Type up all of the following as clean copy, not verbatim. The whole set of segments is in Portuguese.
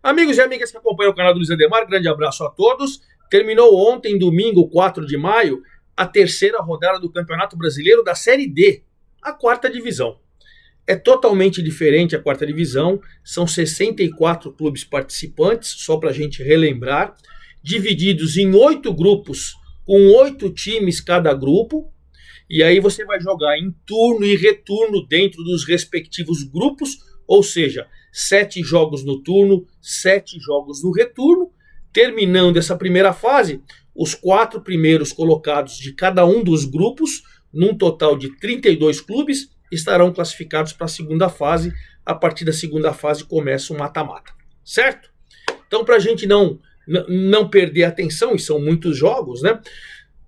Amigos e amigas que acompanham o canal do Luiz Ademar, grande abraço a todos. Terminou ontem, domingo, 4 de maio, a terceira rodada do Campeonato Brasileiro da Série D, a quarta divisão. É totalmente diferente a quarta divisão, são 64 clubes participantes, só para a gente relembrar, divididos em 8 grupos, com 8 times cada grupo, e aí você vai jogar em turno e retorno dentro dos respectivos grupos, ou seja, 7 jogos no turno, 7 jogos no retorno. Terminando essa primeira fase, os 4 primeiros colocados de cada um dos grupos, num total de 32 clubes, estarão classificados para a segunda fase. A partir da segunda fase começa o mata-mata, certo? Então, para a gente não perder a atenção, e são muitos jogos, né?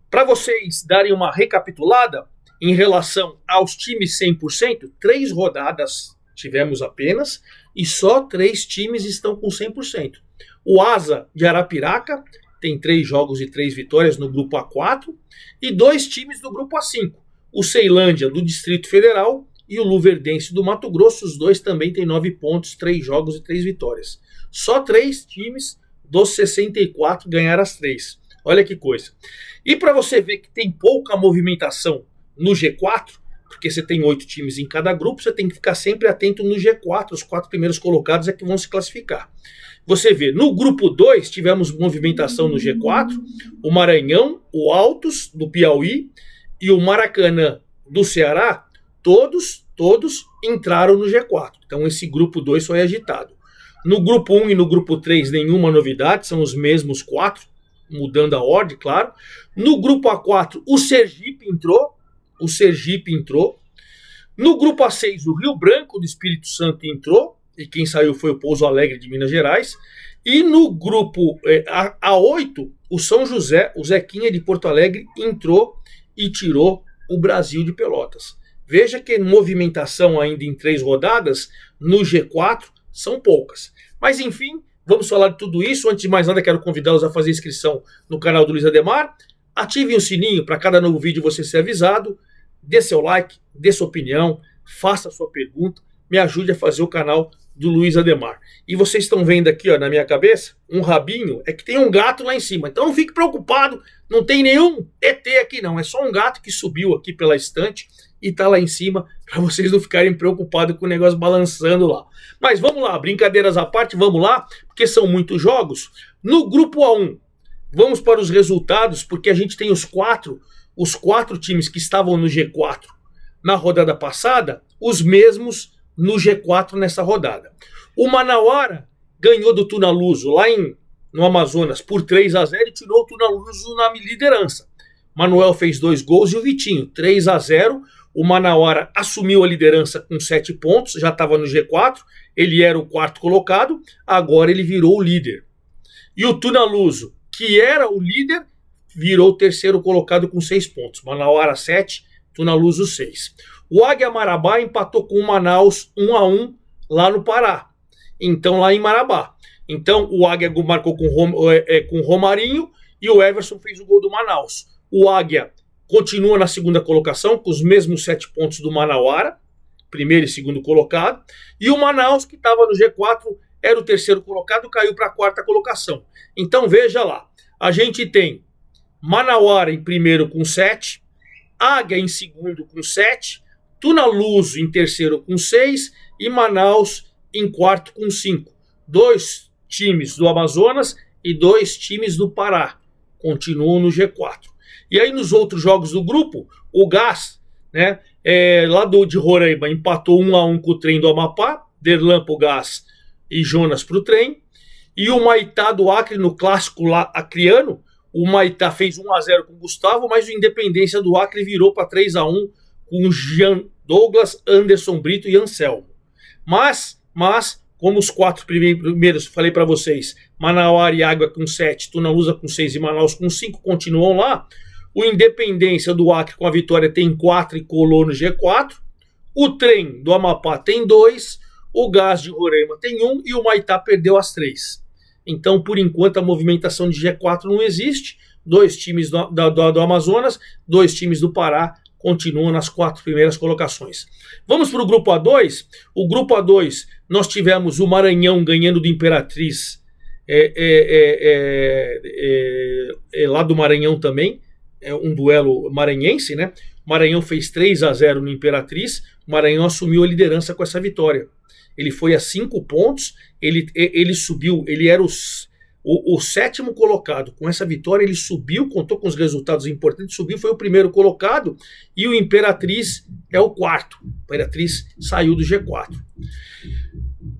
Para vocês darem uma recapitulada em relação aos times 100%, 3 rodadas tivemos apenas, e só 3 times estão com 100%. O Asa de Arapiraca tem 3 jogos e 3 vitórias no grupo A4, e 2 times do grupo A5. O Ceilândia do Distrito Federal e o Luverdense do Mato Grosso, os dois também têm 9 pontos, 3 jogos e 3 vitórias. Só 3 times dos 64 ganharam as 3. Olha que coisa. E para você ver que tem pouca movimentação no G4, porque você tem 8 times em cada grupo, você tem que ficar sempre atento no G4, os 4 primeiros colocados é que vão se classificar. Você vê, no grupo 2 tivemos movimentação no G4, o Maranhão, o Altos do Piauí e o Maracanã do Ceará, todos entraram no G4. Então esse grupo 2 foi agitado. No grupo 1 e no grupo 3 nenhuma novidade, são os mesmos 4, mudando a ordem, claro. No grupo A4 o Sergipe entrou. No grupo A6 o Rio Branco do Espírito Santo entrou. E quem saiu foi o Pouso Alegre de Minas Gerais. E no grupo A8 o São José, o Zequinha de Porto Alegre entrou e tirou o Brasil de Pelotas. Veja que movimentação ainda em 3 rodadas no G4 são poucas. Mas enfim, vamos falar de tudo isso. Antes de mais nada, quero convidá-los a fazer inscrição no canal do Luiz Ademar. Ativem o sininho para cada novo vídeo você ser avisado. Dê seu like, dê sua opinião, faça sua pergunta. Me ajude a fazer o canal do Luiz Ademar. E vocês estão vendo aqui, ó, na minha cabeça, um rabinho, é que tem um gato lá em cima. Então não fique preocupado, não tem nenhum ET aqui não. É só um gato que subiu aqui pela estante e tá lá em cima, para vocês não ficarem preocupados com o negócio balançando lá. Mas vamos lá, brincadeiras à parte, vamos lá, porque são muitos jogos. No grupo A1, vamos para os resultados, porque a gente tem os quatro times que estavam no G4 na rodada passada, os mesmos no G4 nessa rodada. O Manauara ganhou do Tunaluso lá no Amazonas por 3-0 e tirou o Tunaluso na liderança. Manuel fez 2 gols e o Vitinho, 3-0. O Manauara assumiu a liderança com 7 pontos, já estava no G4, ele era o 4º colocado, agora ele virou o líder. E o Tunaluso, que era o líder, virou o 3º colocado com 6 pontos. Manauara 7, Tunaluso 6. O Águia Marabá empatou com o Manaus 1-1 lá no Pará. Então, lá em Marabá. Então, o Águia marcou com o Romarinho e o Everson fez o gol do Manaus. O Águia continua na 2ª colocação, com os mesmos 7 pontos do Manauara, 1º e 2º colocado. E o Manaus, que estava no G4, era o 3º colocado, caiu para a 4ª colocação. Então, veja lá. A gente tem Manauara em 1º com 7, Águia em 2º com 7, Tunaluso em 3º com 6 e Manaus em 4º com 5. 2 times do Amazonas e 2 times do Pará continuam no G4. E aí nos outros jogos do grupo, o Gás, né, lá de Roraima, empatou 1-1 com o Trem do Amapá, Derlan pro Gás e Jonas pro Trem. E o Maitá do Acre, no clássico lá acreano, o Maitá fez 1-0 com o Gustavo, mas o Independência do Acre virou para 3-1 com Jean Douglas, Anderson Brito e Anselmo. Mas como os 4 primeiros, falei para vocês, Manauara e Águia com 7, Tunalusa com 6 e Manaus com 5, continuam lá. O Independência do Acre com a vitória tem 4 e colou no G4. O Trem do Amapá tem 2, o Gás de Roraima tem 1 e o Maitá perdeu as 3. Então, por enquanto, a movimentação de G4 não existe. 2 times do Amazonas, 2 times do Pará continuam nas 4 primeiras colocações. Vamos para o grupo A2. O grupo A2, nós tivemos o Maranhão ganhando do Imperatriz, lá do Maranhão também, um duelo maranhense, né? O Maranhão fez 3-0 no Imperatriz, o Maranhão assumiu a liderança com essa vitória. Ele foi a 5 pontos, ele subiu, ele era o 7º colocado. Com essa vitória ele subiu, contou com os resultados importantes, subiu, foi o primeiro colocado, e o Imperatriz é o 4º. O Imperatriz saiu do G4.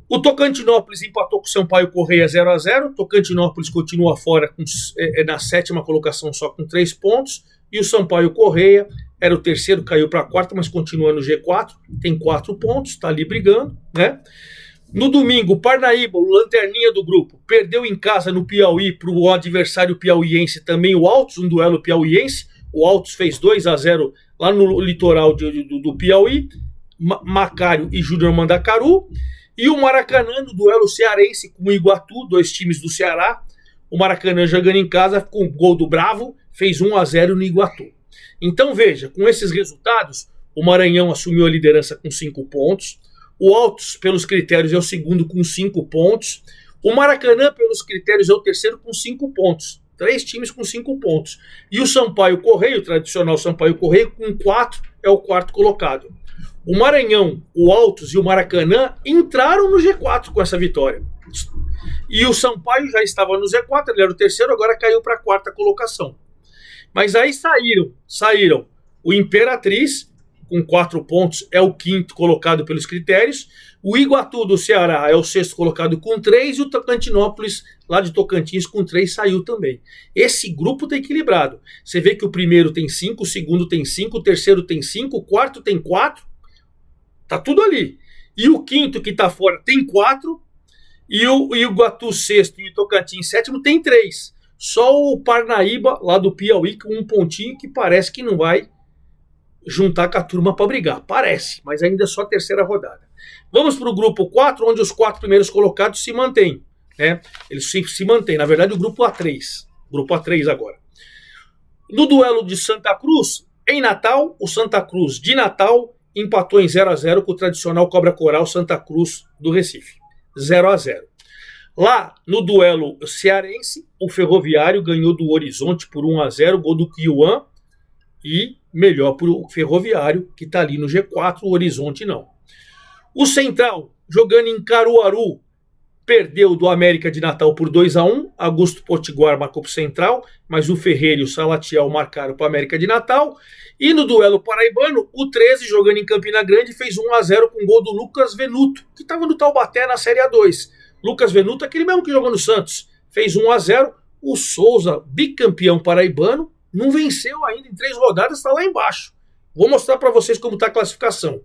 O Tocantinópolis empatou com o Sampaio Corrêa 0-0. Tocantinópolis continua fora na 7ª colocação só com 3 pontos. E o Sampaio Corrêa era o 3º, caiu para 4º, mas continua no G4. Tem 4 pontos, está ali brigando, né? No domingo, o Parnaíba, o lanterninha do grupo, perdeu em casa no Piauí para o adversário piauiense, também o Altos, um duelo piauiense. O Altos fez 2-0 lá no litoral do Piauí. Macário e Júnior Mandacaru. E o Maracanã, no duelo cearense com o Iguatu, 2 times do Ceará. O Maracanã jogando em casa com o gol do Bravo, fez 1-0 no Iguatu. Então veja, com esses resultados, o Maranhão assumiu a liderança com 5 pontos. O Altos, pelos critérios, é o 2º com 5 pontos. O Maracanã, pelos critérios, é o 3º com 5 pontos. 3 times com 5 pontos. E o Sampaio Corrêa, o tradicional Sampaio Corrêa, com 4, é o 4º colocado. O Maranhão, o Altos e o Maracanã entraram no G4 com essa vitória. E o Sampaio já estava no Z4, ele era o 3º, agora caiu para a 4ª colocação. Mas aí saíram o Imperatriz, com 4 pontos, é o 5º colocado pelos critérios. O Iguatu do Ceará é o 6º colocado com 3, e o Tocantinópolis, lá de Tocantins, com 3, saiu também. Esse grupo está equilibrado. Você vê que o primeiro tem 5, o segundo tem 5, o terceiro tem 5, o quarto tem 4. Tá tudo ali. E o 5º que tá fora tem 4. E o Iguatu 6º e o Tocantins 7º tem 3. Só o Parnaíba, lá do Piauí, com 1 pontinho, que parece que não vai juntar com a turma para brigar. Parece, mas ainda é só a 3ª rodada. Vamos para o grupo 4, onde os 4 primeiros colocados se mantêm. Né? Eles se mantêm. Na verdade, o grupo A3. Grupo A3 agora. No duelo de Santa Cruz, em Natal, o Santa Cruz de Natal empatou em 0-0 com o tradicional Cobra Coral Santa Cruz do Recife. 0-0. Lá, no duelo cearense, o Ferroviário ganhou do Horizonte por 1-0, gol do Kiuan, e melhor para o Ferroviário, que está ali no G4, o Horizonte não. O Central, jogando em Caruaru, perdeu do América de Natal por 2-1. Augusto Potiguar marcou para o Central, mas o Ferreira e o Salatiel marcaram para o América de Natal. E no duelo paraibano, o 13, jogando em Campina Grande, fez 1-0 com gol do Lucas Venuto, que estava no Taubaté na Série A2. Lucas Venuto, aquele mesmo que jogou no Santos, fez 1-0. O Souza, bicampeão paraibano, não venceu ainda em 3 rodadas, está lá embaixo. Vou mostrar para vocês como está a classificação.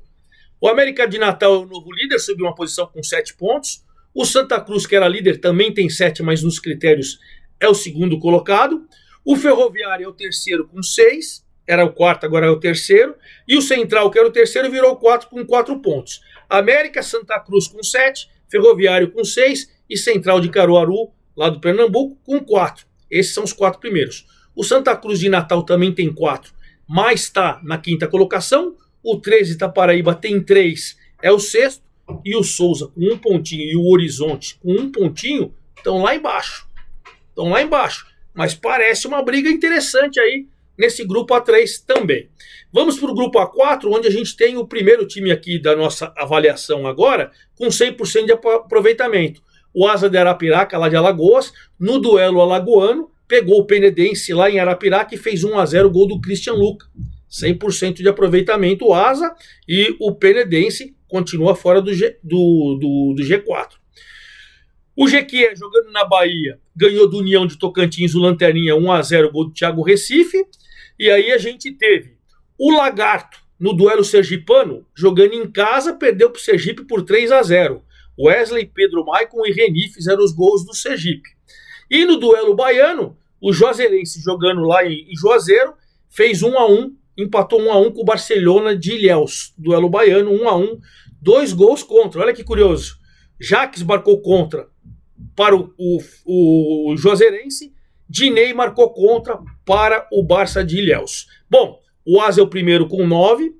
O América de Natal é o novo líder, subiu uma posição com 7 pontos. O Santa Cruz, que era líder, também tem 7, mas nos critérios é o 2º colocado. O Ferroviário é o 3º com 6, era o 4º, agora é o 3º. E o Central, que era o 3º, virou o 4 com 4 pontos. América, Santa Cruz com 7, Ferroviário com 6 e Central de Caruaru, lá do Pernambuco, com 4. Esses são os 4 primeiros. O Santa Cruz de Natal também tem 4, mas está na 5ª colocação. O 13 da Paraíba tem 3, é o 6º. E o Souza com 1 pontinho e o Horizonte com 1 pontinho estão lá embaixo. Estão lá embaixo. Mas parece uma briga interessante aí nesse grupo A3 também. Vamos para o grupo A4, onde a gente tem o primeiro time aqui da nossa avaliação agora, com 100% de aproveitamento. O Asa de Arapiraca, lá de Alagoas, no duelo alagoano, pegou o Penedense lá em Arapiraca e fez 1-0, gol do Christian Luca. 100% de aproveitamento o Asa, e o Penedense continua fora do G4. O Jequié, jogando na Bahia, ganhou do União de Tocantins, o Lanterninha, 1-0, gol do Thiago Recife. E aí a gente teve o Lagarto, no duelo sergipano, jogando em casa, perdeu para o Sergipe por 3-0. Wesley, Pedro Maicon e Reni fizeram os gols do Sergipe. E no duelo baiano, o Juazeirense, jogando lá em Juazeiro, fez 1-1, empatou 1-1 com o Barcelona de Ilhéus. Duelo baiano, 1-1, 2 gols contra. Olha que curioso. Jaques marcou contra para o Juazeirense, Dinei marcou contra para o Barça de Ilhéus. Bom, O Asa é o primeiro com 9,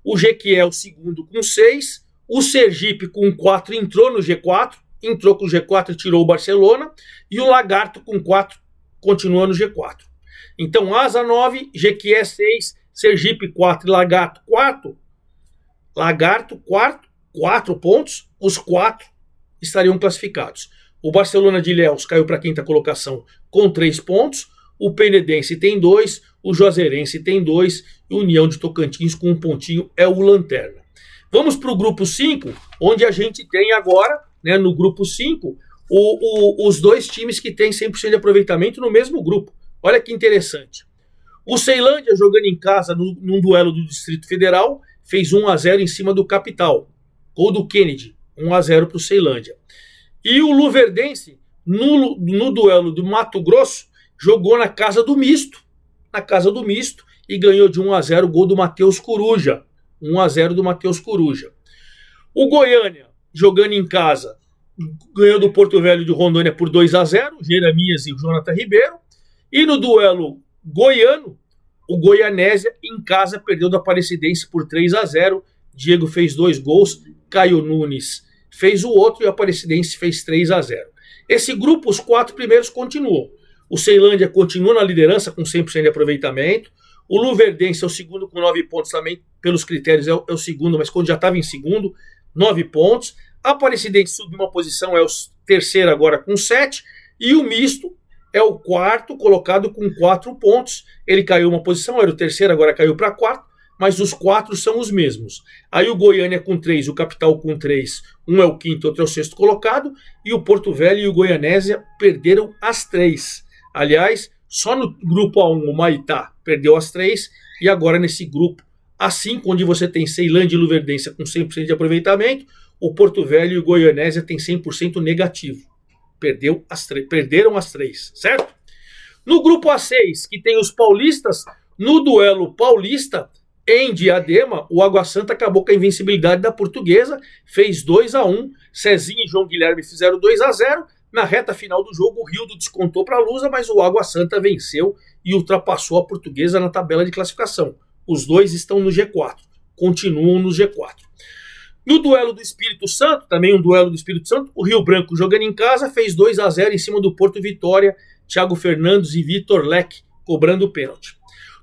o Jequié é o segundo com 6, o Sergipe com 4 entrou no G4, entrou com o G4 e tirou o Barcelona, e o Lagarto com 4 continua no G4. Então Asa 9, Jequié 6, Sergipe 4 e Lagarto 4. Lagarto quarto, 4 pontos, os 4 estariam classificados. O Barcelona de Ilhéus caiu para a quinta colocação com 3 pontos, o Penedense tem 2, o Juazeirense tem 2 e o União de Tocantins com 1 pontinho é o lanterna. Vamos para o grupo 5, onde a gente tem agora, né, no grupo 5, os dois times que têm 100% de aproveitamento no mesmo grupo. Olha que interessante. O Ceilândia, jogando em casa num duelo do Distrito Federal, fez 1-0 em cima do Capital. Gol do Kennedy, 1-0 para o Ceilândia. E o Luverdense, no duelo do Mato Grosso, jogou na casa do Misto, e ganhou de 1-0 o gol do Matheus Coruja. 1-0 do Matheus Coruja. O Goiânia, jogando em casa, ganhou do Porto Velho de Rondônia por 2-0, Jeremias e o Jonathan Ribeiro. E no duelo goiano, o Goianésia em casa perdeu do Aparecidense por 3-0. Diego fez 2 gols, Caio Nunes fez o outro e o Aparecidense fez 3-0. Esse grupo, os 4 primeiros continuam. O Ceilândia continua na liderança com 100% de aproveitamento. O Luverdense é o segundo com 9 pontos também, pelos critérios é o segundo, mas quando já estava em segundo, 9 pontos. A Aparecidense subiu uma posição, é o terceiro agora com 7. E o Misto é o quarto colocado com 4 pontos. Ele caiu uma posição, era o terceiro, agora caiu para 4, mas os 4 são os mesmos. Aí o Goiânia com 3, o Capital com 3, um é o quinto, outro é o sexto colocado, e o Porto Velho e o Goianésia perderam as 3. Aliás, só no grupo A1 o Maitá perdeu as 3, e agora nesse grupo A5, onde você tem Ceilândia e Luverdense com 100% de aproveitamento, o Porto Velho e o Goianésia tem 100% negativo. Perderam as 3, certo? No grupo A6, que tem os paulistas, no duelo paulista, em Diadema, o Água Santa acabou com a invencibilidade da Portuguesa, fez 2-1, Cezinha e João Guilherme fizeram 2-0, na reta final do jogo o Rildo descontou para a Lusa, mas o Água Santa venceu e ultrapassou a Portuguesa na tabela de classificação. Os dois estão no G4, continuam no G4. No duelo do Espírito Santo, também um duelo do Espírito Santo, o Rio Branco, jogando em casa, fez 2-0 em cima do Porto Vitória, Thiago Fernandes e Vitor Leque cobrando o pênalti.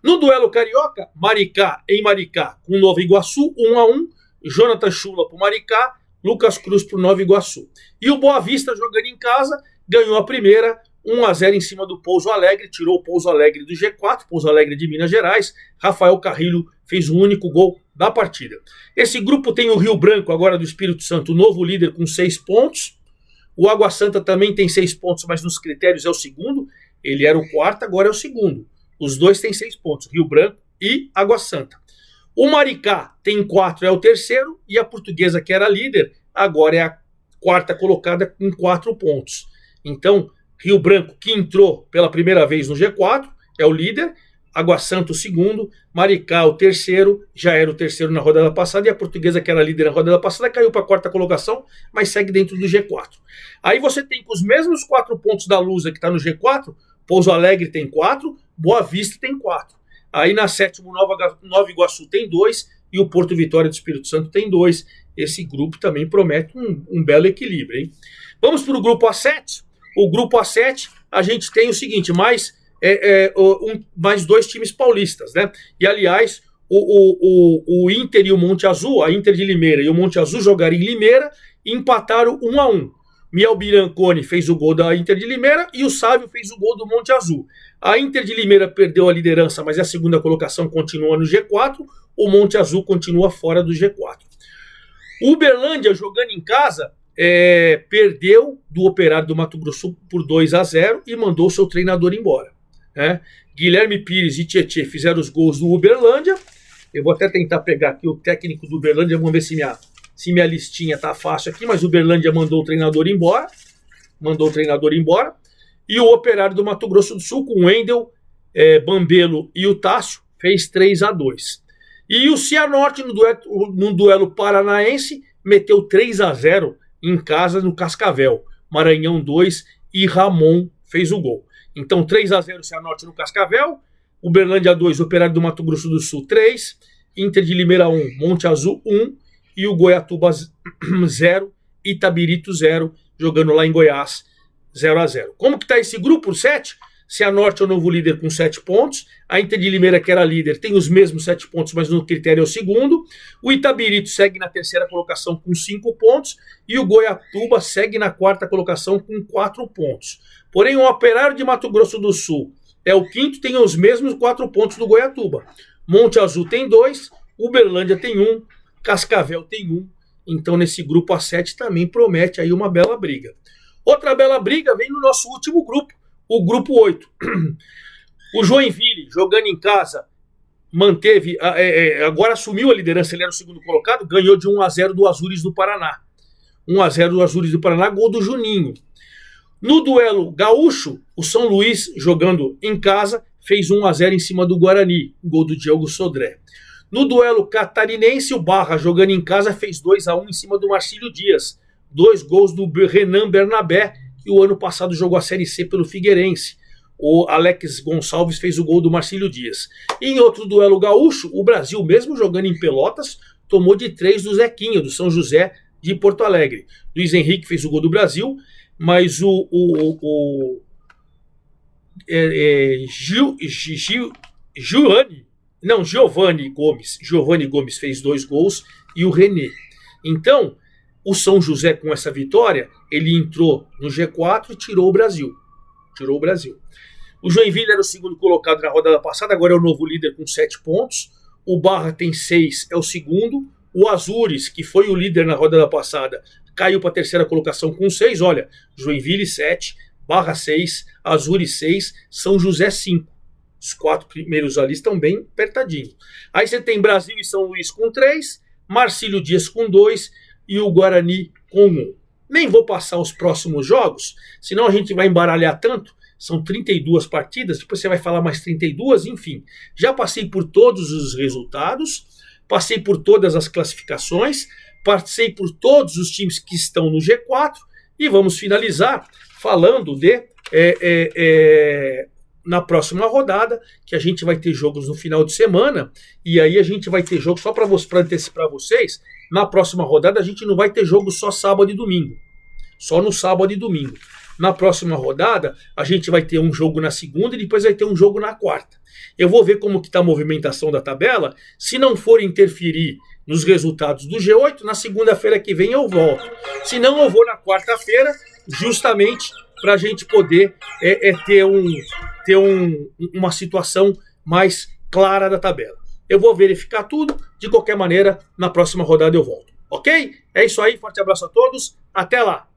No duelo carioca, Maricá em Maricá com Nova Iguaçu, 1-1, Jonathan Chula para o Maricá, Lucas Cruz para o Nova Iguaçu. E o Boa Vista, jogando em casa, ganhou a primeira, 1-0 em cima do Pouso Alegre, tirou o Pouso Alegre do G4, Pouso Alegre de Minas Gerais. Rafael Carrilho fez o único gol da partida. Esse grupo tem o Rio Branco, agora do Espírito Santo, o novo líder com 6 pontos. O Água Santa também tem 6 pontos, mas nos critérios é o segundo. Ele era o quarto, agora é o segundo. Os dois têm 6 pontos, Rio Branco e Água Santa. O Maricá tem 4, é o terceiro, e a Portuguesa, que era líder, agora é a quarta colocada com 4 pontos. Então, Rio Branco, que entrou pela primeira vez no G4, é o líder, Água Santa o segundo, Maricá o terceiro, já era o terceiro na rodada passada, e a Portuguesa, que era líder na rodada passada, caiu para a quarta colocação, mas segue dentro do G4. Aí você tem com os mesmos 4 pontos da Lusa, que está no G4, Pouso Alegre tem 4, Boa Vista tem 4. Aí na sétima, Nova Iguaçu tem 2 e o Porto Vitória do Espírito Santo tem 2. Esse grupo também promete um belo equilíbrio, hein? Vamos para o grupo A7. O grupo A7, a gente tem o seguinte, mais 2 times paulistas, né? E aliás, o Inter e o Monte Azul, a Inter de Limeira e o Monte Azul jogaram em Limeira e empataram 1-1. Miel Birancone fez o gol da Inter de Limeira e o Sávio fez o gol do Monte Azul. A Inter de Limeira perdeu a liderança, mas a segunda colocação continua no G4. O Monte Azul continua fora do G4. O Uberlândia, jogando em casa, perdeu do Operário do Mato Grosso por 2-0 e mandou seu treinador embora, né? Guilherme Pires e Tietê fizeram os gols do Uberlândia. Eu vou até tentar pegar aqui o técnico do Uberlândia, vamos ver se minha listinha tá fácil aqui, mas o Uberlândia mandou o treinador embora. E o Operário do Mato Grosso do Sul, com o Wendel, Bambelo e o Tássio, fez 3-2. E o Cianorte, no duelo paranaense, meteu 3-0 em casa no Cascavel. Maranhão 2 e Ramon fez o gol. Então 3-0 Cianorte no Cascavel, Uberlândia 2, Operário do Mato Grosso do Sul 3, Inter de Limeira 1, Monte Azul 1 e o Goiatuba 0, Itabirito 0, jogando lá em Goiás 0-0. Como que está esse grupo? 7? Cianorte é o novo líder com 7 pontos. A Inter de Limeira, que era líder, tem os mesmos 7 pontos, mas no critério é o segundo. O Itabirito segue na terceira colocação com 5 pontos. E o Goiatuba segue na quarta colocação com 4 pontos. Porém, o Operário de Mato Grosso do Sul é o quinto, tem os mesmos 4 pontos do Goiatuba. Monte Azul tem 2, Uberlândia tem 1, Cascavel tem 1. Então, nesse grupo A7 também promete aí uma bela briga. Outra bela briga vem no nosso último grupo, o grupo 8. O Joinville, jogando em casa, manteve, agora assumiu a liderança, ele era o segundo colocado, ganhou de 1-0 do Azures do Paraná. 1-0 do Azures do Paraná, gol do Juninho. No duelo gaúcho, o São Luís, jogando em casa, fez 1-0 em cima do Guarani, gol do Diogo Sodré. No duelo catarinense, o Barra, jogando em casa, fez 2-1 em cima do Marcílio Dias. 2 gols do Renan Bernabé, que o ano passado jogou a Série C pelo Figueirense. O Alex Gonçalves fez o gol do Marcílio Dias. E em outro duelo gaúcho, o Brasil, mesmo jogando em Pelotas, tomou de 3 do Zequinha, do São José de Porto Alegre. Luiz Henrique fez o gol do Brasil, mas Giovanni Gomes fez 2 gols e o René. Então, o São José, com essa vitória, ele entrou no G4 e tirou o Brasil. O Joinville era o segundo colocado na rodada passada, agora é o novo líder com 7 pontos. O Barra tem 6, é o segundo. O Azures, que foi o líder na rodada passada, caiu para a terceira colocação com 6. Olha, Joinville 7, Barra 6, Azures 6, São José 5. Os 4 primeiros ali estão bem apertadinhos. Aí você tem Brasil e São Luís com 3, Marcílio Dias com 2 e o Guarani com 1. Nem vou passar os próximos jogos, senão a gente vai embaralhar tanto. São 32 partidas, depois você vai falar mais 32, enfim. Já passei por todos os resultados, passei por todas as classificações, passei por todos os times que estão no G4 e vamos finalizar falando de na próxima rodada, que a gente vai ter jogos no final de semana, e aí a gente vai ter jogo, só para antecipar vocês, na próxima rodada a gente não vai ter jogo só sábado e domingo, só no sábado e domingo. Na próxima rodada, a gente vai ter um jogo na segunda e depois vai ter um jogo na quarta. Eu vou ver como que está a movimentação da tabela. Se não for interferir nos resultados do G8, na segunda-feira que vem eu volto. Se não, eu vou na quarta-feira, justamente para a gente poder ter uma situação mais clara da tabela. Eu vou verificar tudo. De qualquer maneira, na próxima rodada eu volto. Ok? É isso aí. Forte abraço a todos. Até lá.